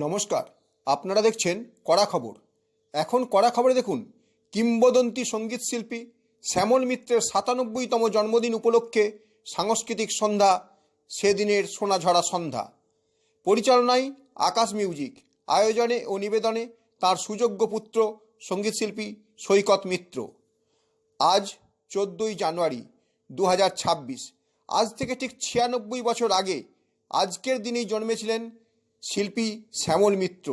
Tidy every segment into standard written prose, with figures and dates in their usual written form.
নমস্কার, আপনারা দেখছেন কড়া খবর। এখন কড়া খবরে দেখুন, কিংবদন্তি সঙ্গীত শিল্পী শ্যামল মিত্রের ৯৭তম জন্মদিন উপলক্ষে সাংস্কৃতিক সন্ধ্যা, সেদিনের সোনাঝরা সন্ধ্যা। পরিচালনায় আকাশ মিউজিক, আয়োজনে ও নিবেদনে তার সুযোগ্য পুত্র সঙ্গীতশিল্পী সৈকত মিত্র। আজ ১৪ই জানুয়ারি ২০২৬। আজ থেকে ঠিক ৯৬ বছর আগে আজকের দিনেই জন্মেছিলেন শিল্পী শ্যামল মিত্র।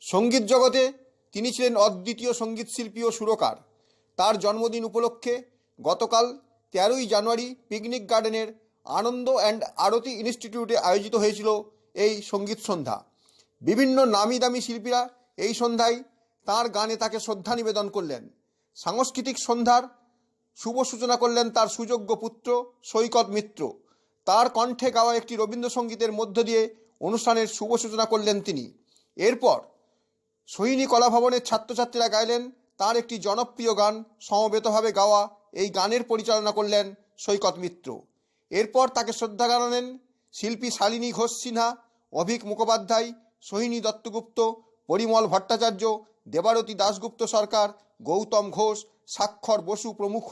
সঙ্গীত জগতে তিনি ছিলেন অদ্বিতীয় সঙ্গীতশিল্পী ও সুরকার। তার জন্মদিন উপলক্ষে গতকাল ১৩ই জানুয়ারি পিকনিক গার্ডেনের আনন্দ অ্যান্ড আরতি ইনস্টিটিউটে আয়োজিত হয়েছিল এই সঙ্গীত সন্ধ্যা। বিভিন্ন নামি দামি শিল্পীরা এই সন্ধ্যায় তার গানে তাকে শ্রদ্ধা নিবেদন করলেন। সাংস্কৃতিক সন্ধ্যার শুভ সূচনা করলেন তার সুযোগ্য পুত্র সৈকত মিত্র। তার কণ্ঠে গাওয়া একটি রবীন্দ্রসঙ্গীতের মধ্য দিয়ে অনুষ্ঠানের শুভ সূচনা করলেন তিনি। এরপর সোহিনী কলাভবনের ছাত্রছাত্রীরা গাইলেন তার একটি জনপ্রিয় গান। সমবেতভাবে গাওয়া এই গানের পরিচালনা করলেন সৈকত মিত্র। এরপর তাকে শ্রদ্ধা জানালেন শিল্পী শালিনী ঘোষ সিনহা, অভিক মুখোপাধ্যায়, সোহিনী দত্তগুপ্ত, পরিমল ভট্টাচার্য, দেবারতী দাশগুপ্ত সরকার, গৌতম ঘোষ, স্বাক্ষর বসু প্রমুখ।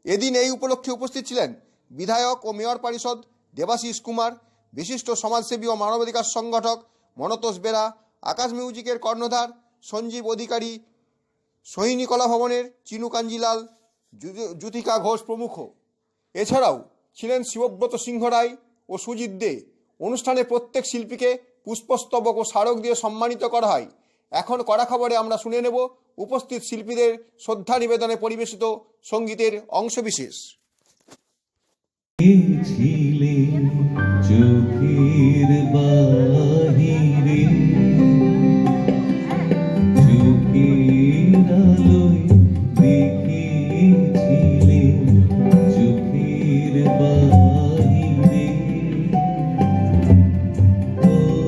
এদিন এই উপলক্ষে উপস্থিত ছিলেন বিধায়ক ও মেয়র পরিষদ দেবাশিস কুমার, বিশিষ্ট সমাজসেবী ও মানবাধিকার সংগঠক মনতোষ বেরা, আকাশ মিউজিকের কর্ণধার সঞ্জীব অধিকারী, সোহিনী কলাভবনের চিনু কাঞ্জিলাল, জ্যোতিকা ঘোষ প্রমুখ। এছাড়াও ছিলেন শিবব্রত সিংহ রায় ও সুজিত দে। অনুষ্ঠানে প্রত্যেক শিল্পীকে পুষ্পস্তবক ও স্মারক দিয়ে সম্মানিত করা হয়। এখন কড়া খবরে আমরা শুনে নেব উপস্থিত শিল্পীদের শ্রদ্ধা নিবেদনে পরিবেশিত সঙ্গীতের অংশবিশেষ। চোখের বাহিরে চোখের আলোয় দেখেছিলে, চোখের বাহিরে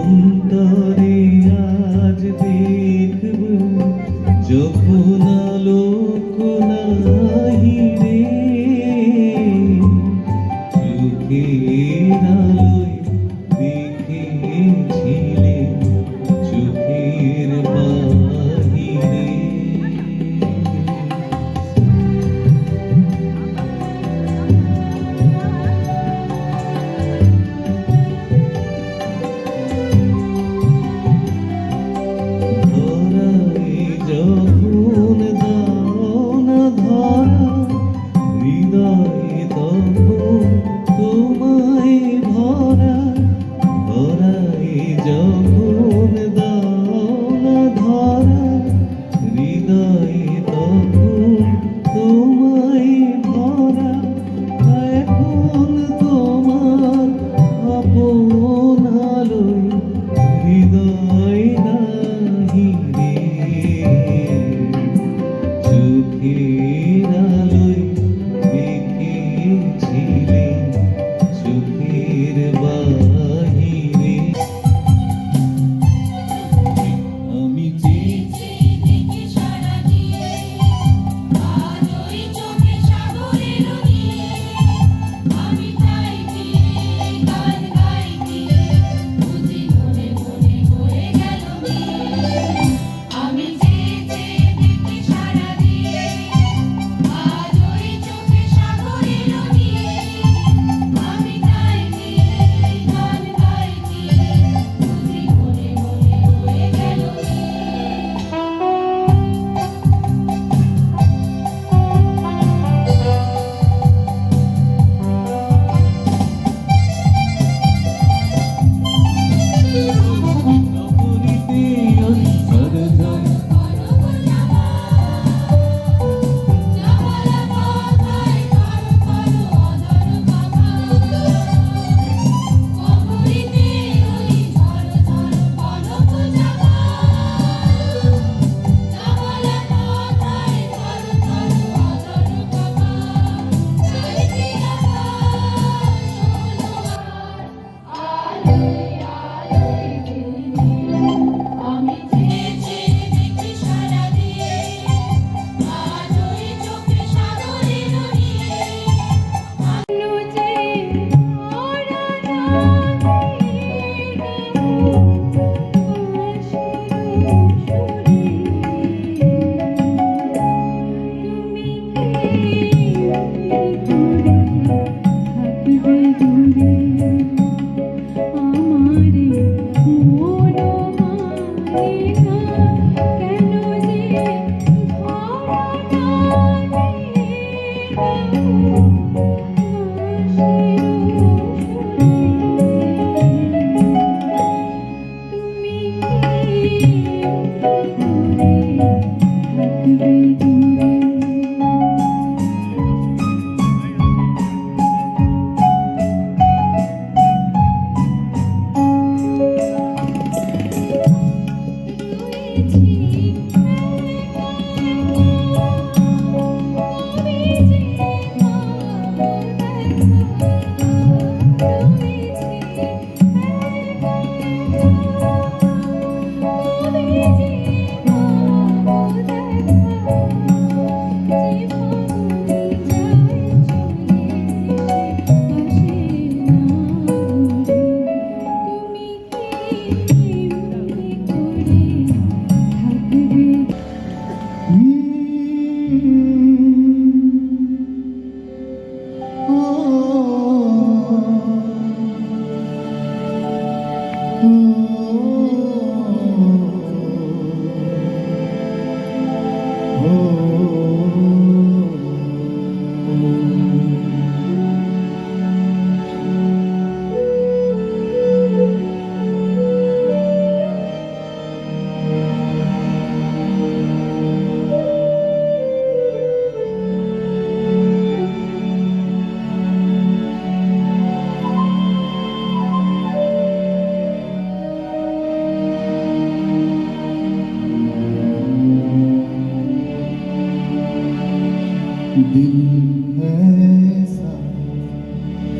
অন্তরে আজ দেখব যখন আলোক নাহিরে, চোখের আলোয় দেখেছিলে, চোখের বাহিরে।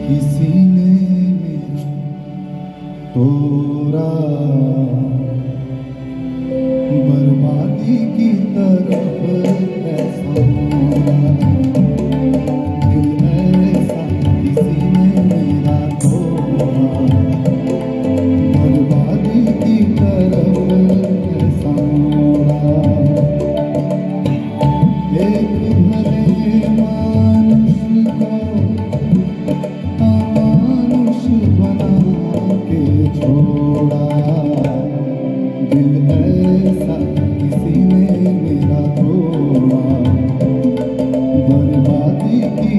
किसी ने मेरा तोड़ा, बर्बादी की तरफ ऐसा मोड़ा, दिल ऐसा किसी ने मेरा तोड़ा, बर्बादी की तरफ ऐसा मोड़ा। एक भले मानुष को अमानुष बना के छोड़ा, दिल ऐसा किसी ने मेरा तोड़ा, बर्बादी की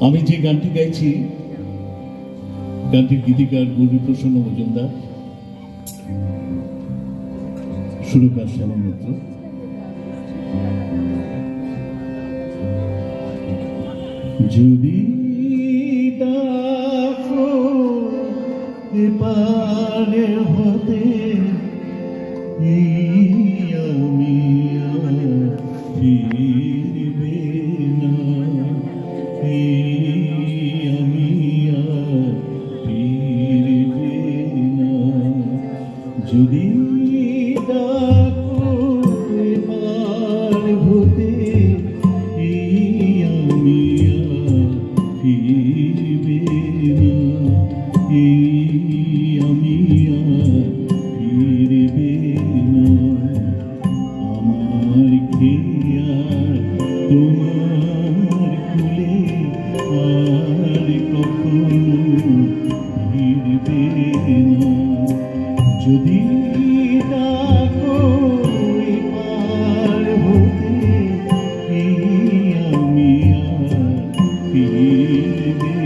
আমি যে গানটি গাইছি গানটির গীতিকার গৌরীপ্রসন্ন মজুমদার, সুরকার শ্যামল মিত্র। যদি ডাকো এপারে হতে এই আমি আর ফিরবে না, আমি আর ফিরবে না। যদি ডাকো এপার হতে আমি আর ফিরবে না, আমি আর ফিরবে না। আমার খেয়া তোমার কুলে আর কখনো ফিরবে না। যদি ডাকো এপার হতে আমি আর ফিরবে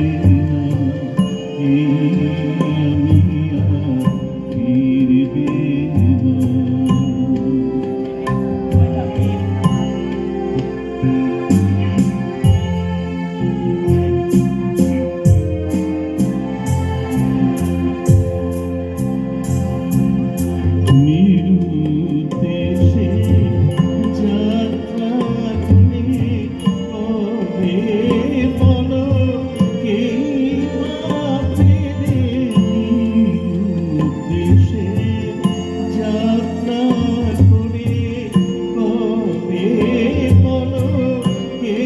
না, আমি আর ফিরবে না। নিরুদ্দেশে যাত্রা করে কবে বলো কে ফেরে, নিরুদ্দেশে যাত্রা করে কবে বলো কে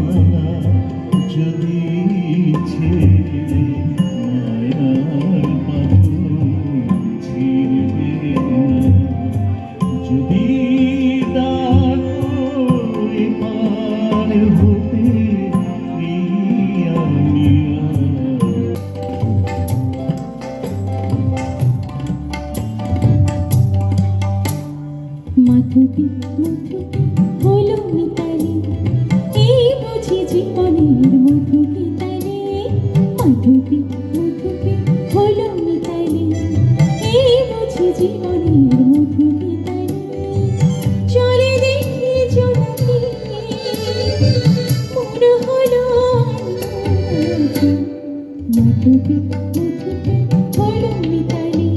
মালা যদি ছেড়ে মায়ার বাঁধন ছিড়বে না। যদি ডাকো এপার হতে আমি মাধবী মাধবী হলো মিতালি, এই বুঝি জীবনের মধুবী তালে। মাধবী মাধবী হলো মিতালি, এই বুঝি জীবনের মধুবী তালে। চলে দেখি জোনাকি মন হলো মধুকে মধুকে হলো মিতালি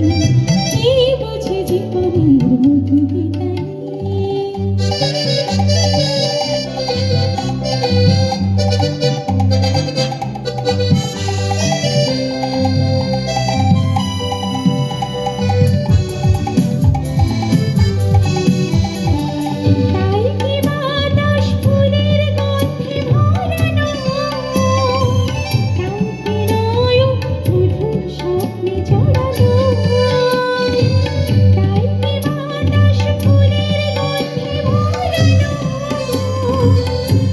এই বুঝি জীবনের মধু গীতালি তাই কি বাতাস ফুলের গন্ধে ভরানো তাই কি নয়ন মধুর স্বপ্নে জড়ানো তাই কি বাতাস ফুলের গন্ধে ভরানো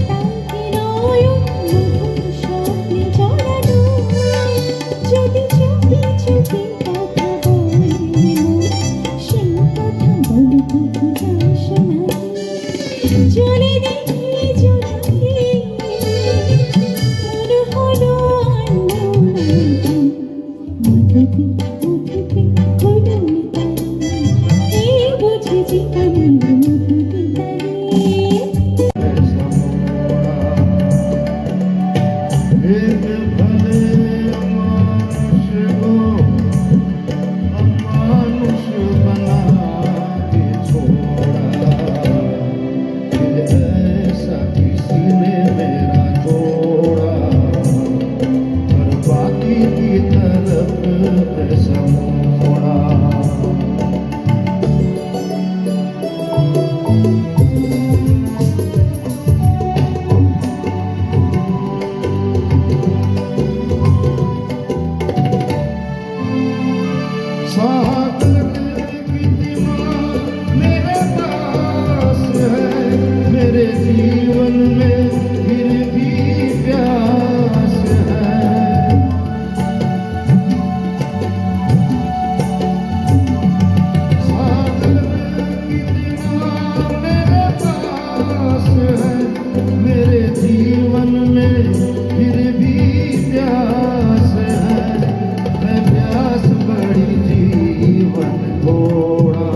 তাই কি নয়ন মধুর স্বপ্নে জড়ানো যদি চুপি চুপি কথা বলে মন সেই কথা বলে কিছু যায় শোনাই চলে দেখি জোনাকি মনে হলো মধুকে মধুকে হলো মিতালি এই বুঝি জীবনের মধু গীতালি एक भले मानुष को अमानुष बना के छोड़ा दिल ऐसा किसी ने मेरा तोड़ा पर बाकी की तरफ ऐसा मोड़ा सागर की दीवार मेरे पास है मेरे जीवन में फिर भी प्यास है सागर की दीवार मेरे पास है मेरे जीवन में फिर भी प्यास है मैं प्यास बड़ी जीवन थोड़ा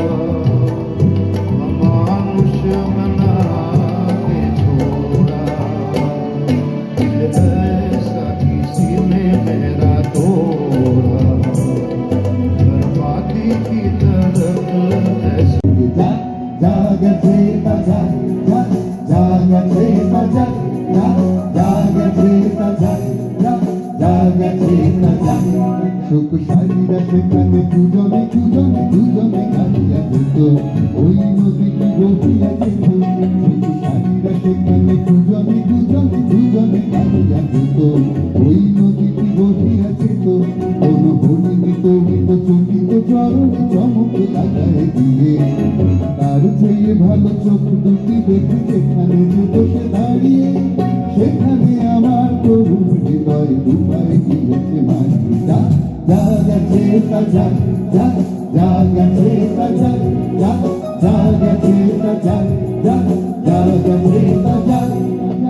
अमानुष बना के छोड़ा दिल ऐसा किसी ने मेरा तोड़ा बर्बादी की तरफ ऐसा সুখ সারিরা সেখানে দুজনে দুজনে দুজনে কাঁদিয়া যেত ওই নদীটি গভীরা যেত সুখ সারিরা সেখানে দুজনে দুজনে দুজনে কাঁদিয়া যেত ওই নদীটি গভীরা যেত কোন হরিণী তরিত চকিত চরণে চমক লাগায় দিয়ে তার চেয়ে ভালো চোখ দুটি দেখে যেখানে যে বসে দাঁড়িয়ে সেখানে আমার তরুণ হৃদয় ডুবাই গিয়েছে মাঝি যা যা গেছে তা যা যা যা গেছে তা যা যা যা গেছে তা যা যা যা গেছে তা যা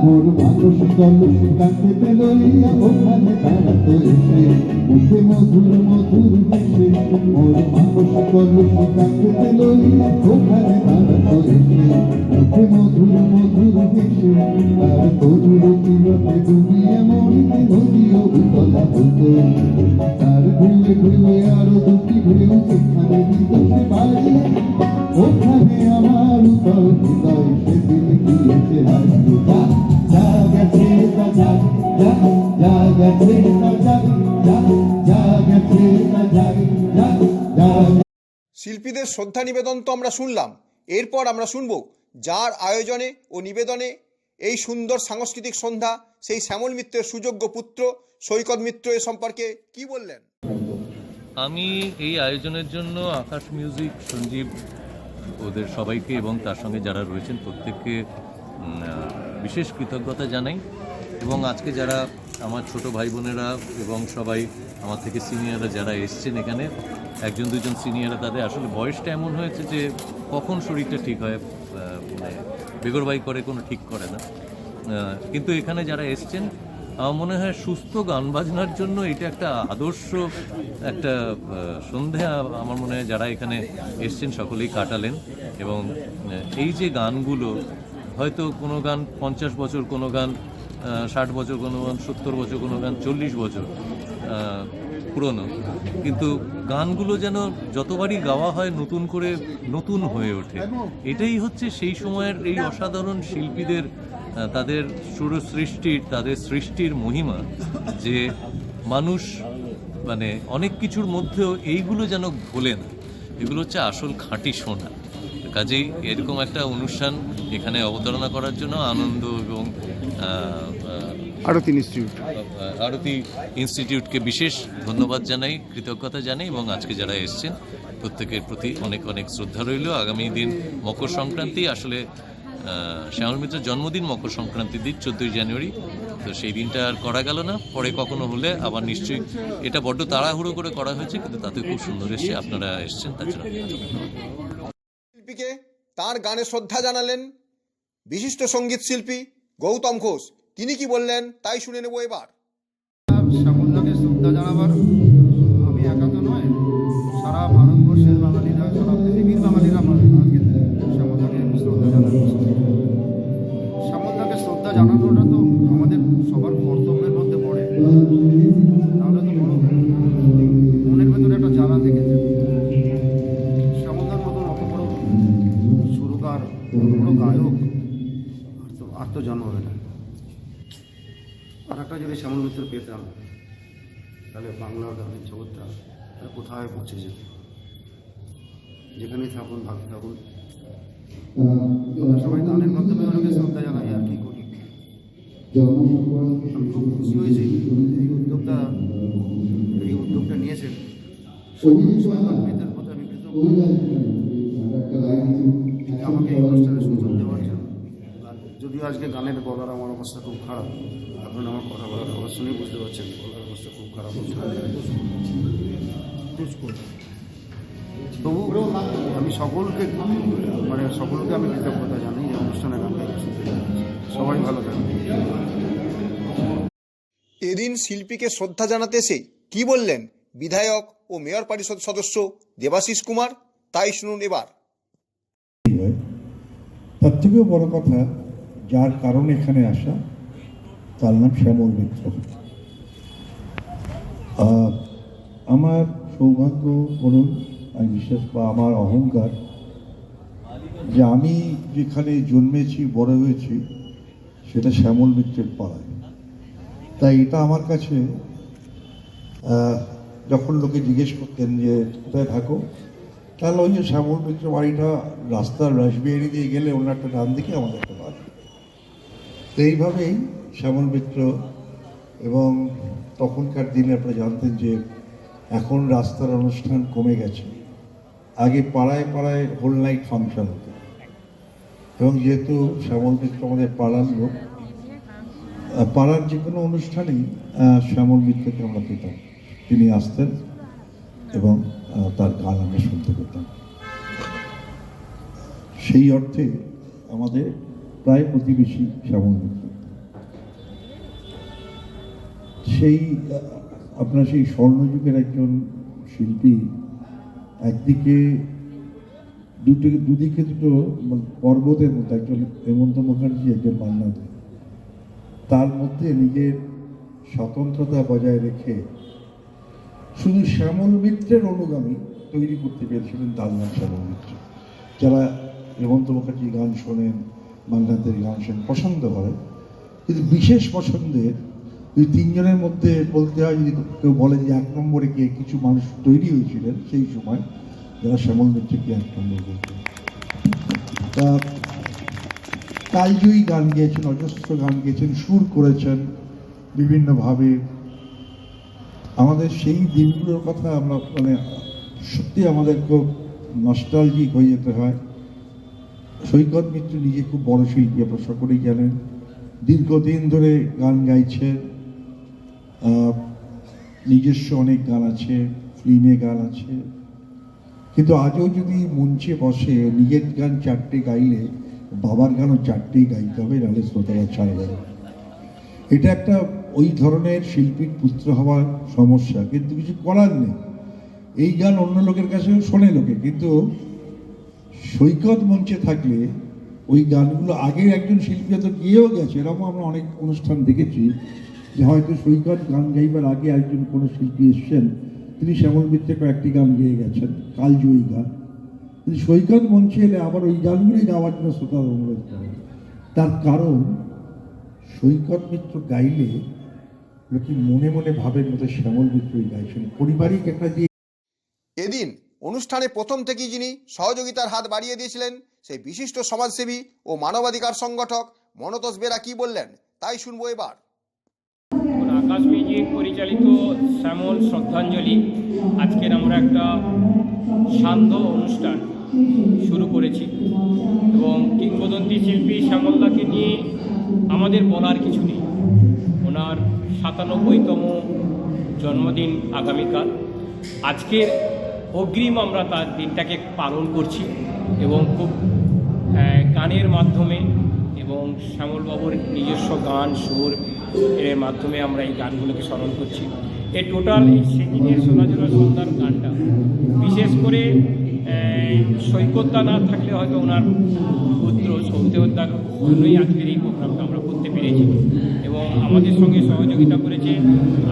মোর মানুষ কলসি কাঁদতে লইয়া ওখানে দাঁড়াতো এসে মুখে মধুর মধুর হেসে মোর মানুষ কলসি কাঁদতে লইয়া ওখানে দাঁড়াতো এসে মুখে মধুর মধুর হেসে তার তরুর তীরতে ডুবিয়ে মরিতে নদীও উতলা হতো তার ঢেউয়ে ঢেউয়ে আরো দুটি ঢেউ সেখানে বিদেশে বাড়িয়ে ওখানে আমার উতল হৃদয় সেদিন গিয়েছে হারিয়ে যা যা গেছে তা যা যা যা গেছে তা যা যা যা গেছে তা যা যা যা শিল্পীদের শ্রদ্ধা নিবেদন তো আমরা শুনলাম, এরপর আমরা শুনব যার আয়োজনে ও নিবেদনে এই সুন্দর সাংস্কৃতিক সন্ধ্যা সেই শ্যামল মিত্রের সুযোগ্য পুত্র সৈকত মিত্র এ সম্পর্কে কি বললেন। আমি এই আয়োজনের জন্য আকাশ মিউজিক, সঞ্জীব, ওদের সবাইকে এবং তার সঙ্গে যারা রয়েছেন প্রত্যেককে বিশেষ কৃতজ্ঞতা জানাই। এবং আজকে যারা আমার ছোট ভাই বোনেরা এবং সবাই আমার থেকে সিনিয়ররা যারা এসছেন এখানে, একজন দুজন সিনিয়ররা, তাদের আসলে বয়সটা এমন হয়েছে যে কখন শরীরটা ঠিক হয় মানে বেগরবাই করে কোনো ঠিক করে না। কিন্তু এখানে যারা এসছেন আমার মনে হয় সুস্থ গান বাজনার জন্য এটা একটা আদর্শ একটা সন্ধ্যা আমার মনে হয় যারা এখানে এসছেন সকলেই কাটালেন। এবং এই যে গানগুলো হয়তো কোনো গান 50 বছর, কোনো গান 60 বছর কোনো গান, 70 বছর কোনো গান, 40 বছর পুরনো, কিন্তু গানগুলো যেন যতবারই গাওয়া হয় নতুন করে নতুন হয়ে ওঠে। এটাই হচ্ছে সেই সময়ের এই অসাধারণ শিল্পীদের তাদের সুর সৃষ্টির, তাদের সৃষ্টির মহিমা, যে মানুষ মানে অনেক কিছুর মধ্যেও এইগুলো যেন ভোলে না। এগুলো হচ্ছে আসল খাঁটি সোনা। কাজেই এরকম একটা অনুষ্ঠান এখানে অবতারণা করার জন্য আনন্দ এবং আরতি ইনস্টিটিউটকে বিশেষ ধন্যবাদ জানাই, কৃতজ্ঞতা জানাই, এবং আজকে যারা এসছেন প্রত্যেকের প্রতি অনেক অনেক শ্রদ্ধা রইল। আগামী দিন মকর সংক্রান্তি, আসলে শ্যামল মিত্রের জন্মদিন মকর সংক্রান্তির দিন 14ই জানুয়ারি, তো সেই দিনটা আর করা গেল না, পরে কখনো হলে আবার নিশ্চয়ই। এটা বড্ড তাড়াহুড়ো করে করা হয়েছে, কিন্তু তাতে খুব সুন্দর এসছে, আপনারা এসছেন তার জন্য শিল্পীকে তার গানে শ্রদ্ধা জানালেন বিশিষ্ট সঙ্গীত শিল্পী গৌতম ঘোষ। তিনি কি বললেন তাই শুনে নেব এবার। শ্যামলদাকে শ্রদ্ধা জানাবার আমি একা তো নয়, সারা ভারতবর্ষের বাঙালিরা, সারা পৃথিবীর বাঙালিরা আজকে শ্যামলদাকে শ্রদ্ধা জানাবে। শ্যামলদাকে শ্রদ্ধা জানানোটা তো আমাদের সবার কর্তব্যের মধ্যে পড়ে, নাহলে তো বড় মনের ভেতরে একটা জ্বালা থেকে যায়। শ্যামলদার মতন অত বড় সুরকার, অত বড় গায়ক আর তো জন্ম হবে না। আর একটা যদি শ্যামল মিত্র পেতাম, তাহলে বাংলার গানের জগৎটা কোথায় পৌঁছে যেত। যেখানেই থাকুন, ভালো থাকুন। আমরা সবাই গানের মাধ্যমে ওনাকে শ্রদ্ধা জানাই, আর কি করি। আমি খুব খুশি হয়েছি এই উদ্যোগটা নিয়েছেন। সৈকত প্রতি আমি কৃতজ্ঞ আমাকে এই অনুষ্ঠানের সুযোগ দেওয়ার জন্য। যদিও আজকে গানের গলার আমার অবস্থা খুব খারাপ, আপনারা আমার কথা বলার আওয়াজ শুনেই বুঝতে পারছেন গলার অবস্থা খুব খারাপ হচ্ছে। তবু আমি সকলকে আমি কৃতজ্ঞতা জানাই এই অনুষ্ঠানে গান গাইছি। সবাই ভালো থাকবে। এদিন শিল্পীকে শ্রদ্ধা জানাতে এসে কি বললেন বিধায়ক ও মেয়র পরিষদ সদস্য দেবাশিস কুমার, তাই শুনুন এবার। তার থেকেও বড় কথা, যার কারণে এখানে আসা, তার নাম শ্যামল মিত্র। আমার সৌভাগ্য বলুন, আমি বিশ্বাস বা আমার অহংকার, যে আমি যেখানে জন্মেছি, বড় হয়েছি, সেটা শ্যামল মিত্রের পাড়ায়। তাই এটা আমার কাছে, যখন লোকে জিজ্ঞেস করতেন যে কোথায় থাকো, তাহলে ওই যে শ্যামল মিত্র বাড়িটা রাস্তার রাসবিহারি দিয়ে গেলে ওনার একটা ডান দিকে আমাদের একটা বাড়ি। তো এইভাবেই শ্যামল মিত্র, এবং তখনকার দিনে আপনারা জানতেন যে এখন রাস্তার অনুষ্ঠান কমে গেছে, আগে পাড়ায় পাড়ায় হোল নাইট ফাংশন হতো। এবং যেহেতু শ্যামল মিত্র আমাদের পাড়ার লোক, পাড়ার যে কোনো অনুষ্ঠানেই শ্যামল মিত্রকে আমরা পেতাম, তিনি আসতেন এবং তার গান আমরা শুনতে পেতাম। সেই অর্থে আমাদের প্রায় প্রতিবেশী শ্যামল মিত্র। সেই আপনার সেই স্বর্ণযুগের একজন শিল্পী, একদিকে দুদিকে দুটো পর্বতের মতো, একজন হেমন্ত মুখার্জি, একজন মান্না দে, তার মধ্যে নিজের স্বতন্ত্রতা বজায় রেখে শুধু শ্যামল মিত্রের অনুগামী তৈরি করতে পেরেছিলেন, তার নাম শ্যামল মিত্র। যারা হেমন্ত মুখার্জি গান শোনেন, মান্নাদের গান শোনেন, পছন্দ করেন, কিন্তু বিশেষ পছন্দের ওই তিনজনের মধ্যে বলতে হয়, যদি কেউ বলে যে 1 নম্বরে কে, কিছু মানুষ তৈরি হয়েছিলেন সেই সময় যারা শ্যামল মিত্রকে 1 নম্বর বলতেন। তা কালজয়ী গান গেয়েছেন, অজস্র গান গেয়েছেন, সুর করেছেন বিভিন্নভাবে। আমাদের সেই দিনগুলোর কথা আমরা সত্যি আমাদের খুব নস্টালজিক হয়ে যেতে হয়। সৈকত মিত্র নিজে খুব বড় শিল্পী, আপনারা সকলেই জানেন, দীর্ঘদিন ধরে গান গাইছেন, নিজস্ব অনেক গান আছে, ফিল্মে গান আছে, কিন্তু আজও যদি মঞ্চে বসে নিজের গান 4টে গাইলে বাবার গানও 4টেই গাইতে হবে, নাহলে শ্রোতারা ছাড়বে না। এটা একটা ওই ধরনের শিল্পীর পুত্র হওয়ার সমস্যা, কিন্তু কিছু করার নেই। এই গান অন্য লোকের কাছেও শোনে লোকে, কিন্তু সৈকত মঞ্চে থাকলে ওই গানগুলো আগের একজন শিল্পী হয়তো গিয়েও গেছে, এরকম আমরা অনেক অনুষ্ঠান দেখেছি যে হয়তো সৈকত গান গাইবার আগে একজন কোনো শিল্পী এসছেন, তিনি শ্যামল মিত্রের কয়েকটি গান গেয়ে গেছেন, কালজয়ী গান। কিন্তু সৈকত মঞ্চে এলে আবার ওই গানগুলোই গাওয়ার জন্য শ্রোতার অনুরোধ করেন। তার কারণ সৈকত মিত্র গাইলে লোকে মনে মনে ভাবের মতো শ্যামল মিত্রই গাইছেন, পারিবারিক একটা যে। এদিন অনুষ্ঠানে প্রথম থেকেই যিনি সহযোগিতার হাত বাড়িয়ে দিয়েছিলেন সেই বিশিষ্ট সমাজসেবী ও মানবাধিকার সংগঠক মনতোষ বেরা কি বললেন তাই শুনবো এবার। আকাশ মিউজিক পরিচালিত শ্যামল শ্রদ্ধাঞ্জলি আজকের আমরা একটা সান্ধ্য অনুষ্ঠান শুরু করেছি এবং কিংবদন্তি শিল্পী শ্যামলদাকে নিয়ে আমাদের বলার কিছু নেই। ওনার ৯৭তম জন্মদিন আগামীকাল। আজকের অগ্রিম আমরা তার দিনটাকে পালন করছি এবং খুব গানের মাধ্যমে এবং শ্যামলবাবুর নিজস্ব গান সুর এর মাধ্যমে আমরা এই গানগুলোকে স্মরণ করছি। এই টোটাল এই সেদিনের সোনাঝোলা সন্ধ্যার গানটা বিশেষ করে সৈকতদা না থাকলে হয়তো ওনার পুত্র সৌদেহদার জন্যই আজকের এই প্রোগ্রামটা আমরা করতে পেরেছি এবং আমাদের সঙ্গে সহযোগিতা করেছে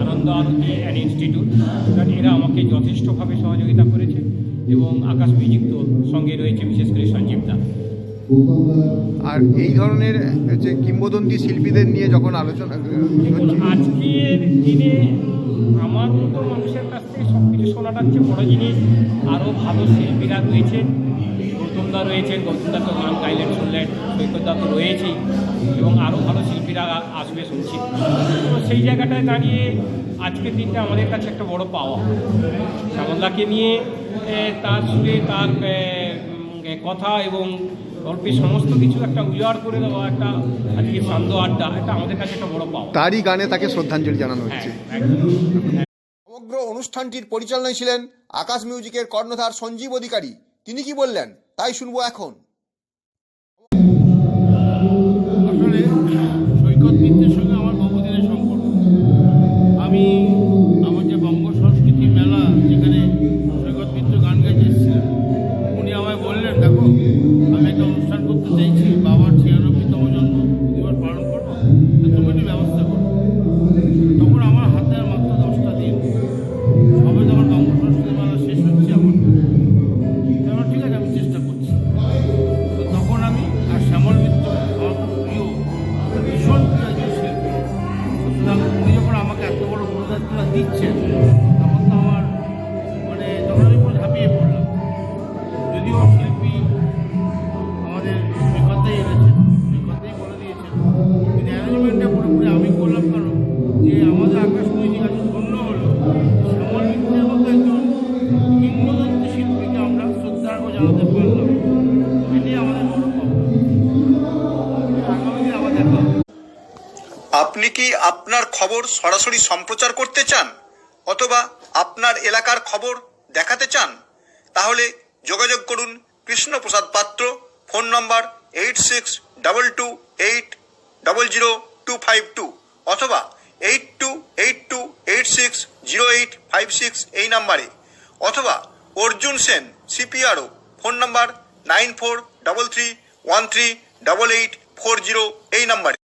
আনন্দ আরতি অ্যান্ড ইনস্টিটিউট, কারণ এরা আমাকে যথেষ্টভাবে সহযোগিতা করেছে এবং আকাশ মিউজিক তো সঙ্গে রয়েছে বিশেষ করে সঞ্জীব দা। আর এই ধরনের যে কিংবদন্তি শিল্পীদের নিয়ে যখন আলোচনা আজকের দিনে আমার মতো মানুষের কাছ থেকে সব কিছু শোনাটা হচ্ছে বড় জিনিস। আরও ভালো শিল্পীরা রয়েছেন, গৌতমদা রয়েছেন, গৌতমদা তো গান গাইলেন শুনলেন, সৈকতদা তো রয়েছেই এবং আরও ভালো শিল্পীরা আসবে শুনছি। তো সেই জায়গাটায় দাঁড়িয়ে আজকের দিনটা আমাদের কাছে একটা বড় পাওয়া। শ্যামলদাকে নিয়ে তার সুরে তার কথা এবং গল্পের সমস্ত কিছু একটা উজাড় করে দেওয়া একটা আজকে সান্ধ্য আড্ডা, এটা আমাদের কাছে একটা বড় পাওয়া। তারই গানে তাকে শ্রদ্ধাঞ্জলি জানানো হচ্ছে। একদম। সমগ্র অনুষ্ঠানটির পরিচালনায় ছিলেন আকাশ মিউজিকের কর্ণধার সঞ্জীব অধিকারী। তিনি কি বললেন তাই শুনবো এখন। আসলে সৈকত মিত্রের সঙ্গে আমার বহুদিনের সম্পর্ক। আমি আমার যে বঙ্গ সংস্কৃতি মেলা যেখানে সৈকত মিত্র গান গাইতে এসেছিলেন, উনি আমায় বললেন, দেখো আমি একটা অনুষ্ঠান করতে চাইছি, বাবার ৯৬তম জন্ম দিবস পালন করবো, তুমি একটু ব্যবস্থা করো। তখন আমার হাতে আর মাত্র ১০টা দিন, সবে তো আমার বঙ্গ সংস্কৃতি মেলা শেষ হচ্ছে। আমার ঠিক আছে, আমি চেষ্টা করছি। তো তখন আমি আর শ্যামল মিত্র আমার খুব প্রিয়, ভীষণ প্রিয় একজন শিল্পী। সুতরাং উনি যখন আমাকে এত বড় গুরুদায়িত্বটা দিচ্ছেন, তখন তো আমার তখন আমি পুরো ঝাঁপিয়ে পড়লাম। যদিও শিল্পী আমাদের সৈকতদাই এনেছেন, সৈকতদাই বলে দিয়েছেন, কিন্তু অ্যারেঞ্জমেন্টটা পুরোপুরি আমি করলাম। কারণ যে আমাদের আকাশ মিউজিক আজ ধন্য হলো শ্যামল মিত্রের মতো একজন কিংবদন্তি শিল্পীকে আমরা শ্রদ্ধার্ঘ্য জানাতে পারলাম, এটাই আমাদের বড় পাওয়া। আগামী দিনে আবার দেখা হবে। আপনি কি আপনার খবর সরাসরি সম্প্রচার করতে চান অথবা আপনার এলাকার খবর দেখাতে চান? তাহলে যোগাযোগ করুন কৃষ্ণপ্রসাদ পাত্র, ফোন নম্বর 8622800252 অথবা 8282860856 এই নাম্বারে, অথবা অর্জুন সেন সিপিআরও, ফোন নম্বর 9433138840 এই নাম্বারে।